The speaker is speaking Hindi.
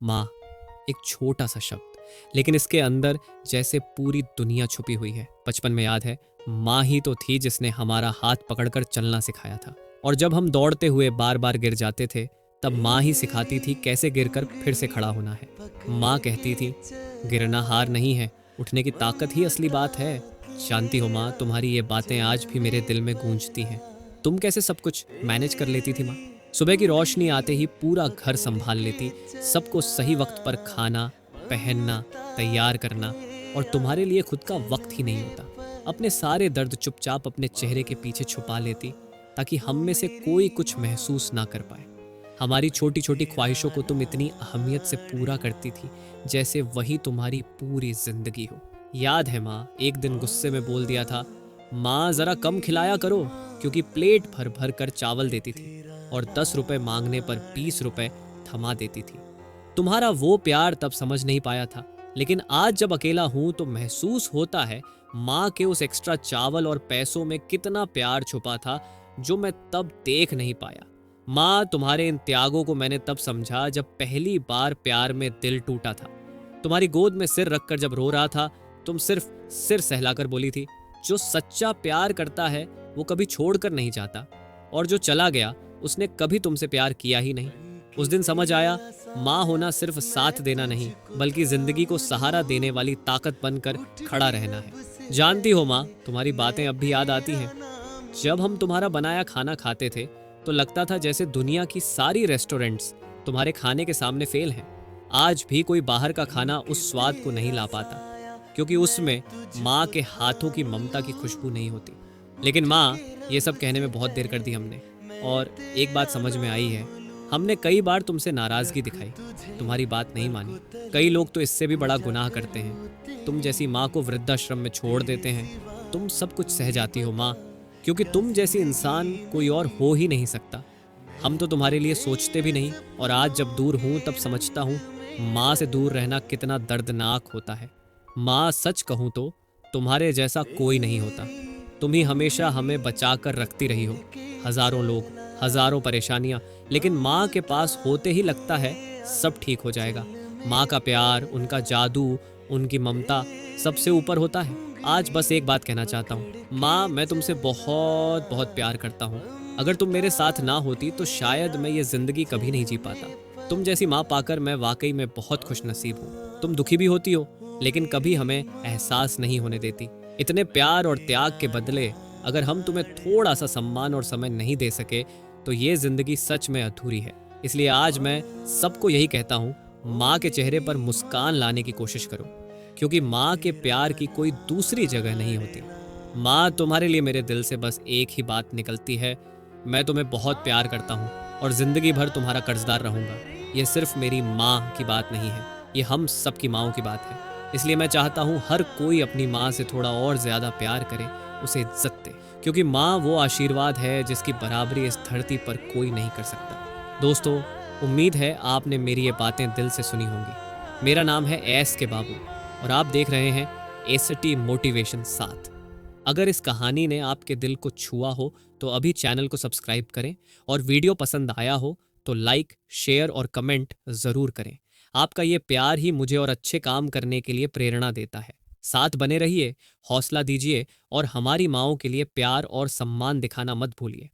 माँ, एक छोटा सा शब्द, लेकिन इसके अंदर जैसे पूरी दुनिया छुपी हुई है। बचपन में याद है, माँ ही तो थी जिसने हमारा हाथ पकड़कर चलना सिखाया था। और जब हम दौड़ते हुए बार बार गिर जाते थे, तब माँ ही सिखाती थी कैसे गिरकर फिर से खड़ा होना है। माँ कहती थी, गिरना हार नहीं है, उठने की ताकत ही असली बात है। जानती हो माँ, तुम्हारी ये बातें आज भी मेरे दिल में गूंजती हैं। तुम कैसे सब कुछ मैनेज कर लेती थी माँ? सुबह की रोशनी आते ही पूरा घर संभाल लेती, सबको सही वक्त पर खाना, पहनना, तैयार करना, और तुम्हारे लिए खुद का वक्त ही नहीं होता। अपने सारे दर्द चुपचाप अपने चेहरे के पीछे छुपा लेती, ताकि हम में से कोई कुछ महसूस ना कर पाए। हमारी छोटी छोटी ख्वाहिशों को तुम इतनी अहमियत से पूरा करती थी, जैसे वही तुम्हारी पूरी जिंदगी हो। याद है माँ, एक दिन गुस्से में बोल दिया था, माँ जरा कम खिलाया करो, क्योंकि प्लेट भर भर कर चावल देती थी और 10 रुपए मांगने पर 20 रुपए थमा देती थी। तुम्हारा वो प्यार तब समझ नहीं पाया था, लेकिन आज जब अकेला हूं तो महसूस होता है माँ के उस एक्स्ट्रा चावल और पैसों में कितना प्यार छुपा था, जो मैं तब देख नहीं पाया। माँ, तुम्हारे इन त्यागों को मैंने तब समझा जब पहली बार प्यार में दिल टूटा था। तुम्हारी गोद में सिर रखकर जब रो रहा था, तुम सिर्फ सिर सहलाकर बोली थी, जो सच्चा प्यार करता है वो कभी छोड़कर नहीं जाता, और जो चला गया उसने कभी तुमसे प्यार किया ही नहीं। उस दिन समझ आया, माँ होना सिर्फ साथ देना नहीं, बल्कि जिंदगी को सहारा देने वाली ताकत बनकर खड़ा रहना है। जानती हो माँ, तुम्हारी बातें अब भी याद आती हैं। जब हम तुम्हारा बनाया खाना खाते थे, तो लगता था जैसे दुनिया की सारी रेस्टोरेंट्स तुम्हारे खाने के सामने फेल हैं। आज भी कोई बाहर का खाना उस स्वाद को नहीं ला पाता, क्योंकि उसमें माँ के हाथों की ममता की खुशबू नहीं होती। लेकिन माँ, ये सब कहने में बहुत देर कर दी हमने, और एक बात समझ में आई है, हमने कई बार तुमसे नाराजगी दिखाई, तुम्हारी बात नहीं मानी। कई लोग तो इससे भी बड़ा गुनाह करते हैं, तुम जैसी माँ को वृद्धाश्रम में छोड़ देते हैं। तुम सब कुछ सह जाती हो माँ, क्योंकि तुम जैसी इंसान कोई और हो ही नहीं सकता। हम तो तुम्हारे लिए सोचते भी नहीं, और आज जब दूर हूँ तब समझता हूँ माँ से दूर रहना कितना दर्दनाक होता है। माँ, सच कहूँ तो तुम्हारे जैसा कोई नहीं होता। तुम ही हमेशा हमें बचा कर रखती रही हो। हजारों लोग, हजारों परेशानियां, लेकिन माँ के पास होते ही लगता है सब ठीक हो जाएगा। माँ का प्यार, उनका जादू, उनकी ममता सबसे ऊपर होता है। आज बस एक बात कहना चाहता हूँ, माँ, मैं तुमसे बहुत बहुत प्यार करता हूँ। अगर तुम मेरे साथ ना होती तो शायद मैं ये जिंदगी कभी नहीं जी पाता। तुम जैसी माँ पाकर मैं वाकई में बहुत खुश नसीब हूँ। तुम दुखी भी होती हो, लेकिन कभी हमें एहसास नहीं होने देती। इतने प्यार और त्याग के बदले अगर हम तुम्हें थोड़ा सा सम्मान और समय नहीं दे सके, तो ये जिंदगी सच में अधूरी है। इसलिए आज मैं सबको यही कहता हूँ, माँ के चेहरे पर मुस्कान लाने की कोशिश करो, क्योंकि माँ के प्यार की कोई दूसरी जगह नहीं होती। माँ, तुम्हारे लिए मेरे दिल से बस एक ही बात निकलती है, मैं तुम्हें बहुत प्यार करता हूँ और जिंदगी भर तुम्हारा कर्जदार रहूंगा। ये सिर्फ मेरी माँ की बात नहीं है, ये हम सबकी माँओं की बात है। इसलिए मैं चाहता हूँ हर कोई अपनी माँ से थोड़ा और ज्यादा प्यार करे, उसे इज्जत दे, क्योंकि माँ वो आशीर्वाद है जिसकी बराबरी इस धरती पर कोई नहीं कर सकता। दोस्तों, उम्मीद है आपने मेरी ये बातें दिल से सुनी होंगी। मेरा नाम है एस के बाबू, और आप देख रहे हैं एसटी मोटिवेशन 7। अगर इस कहानी ने आपके दिल को छुआ हो तो अभी चैनल को सब्सक्राइब करें, और वीडियो पसंद आया हो तो लाइक, शेयर और कमेंट ज़रूर करें। आपका ये प्यार ही मुझे और अच्छे काम करने के लिए प्रेरणा देता है। साथ बने रहिए, हौसला दीजिए, और हमारी माँओं के लिए प्यार और सम्मान दिखाना मत भूलिए।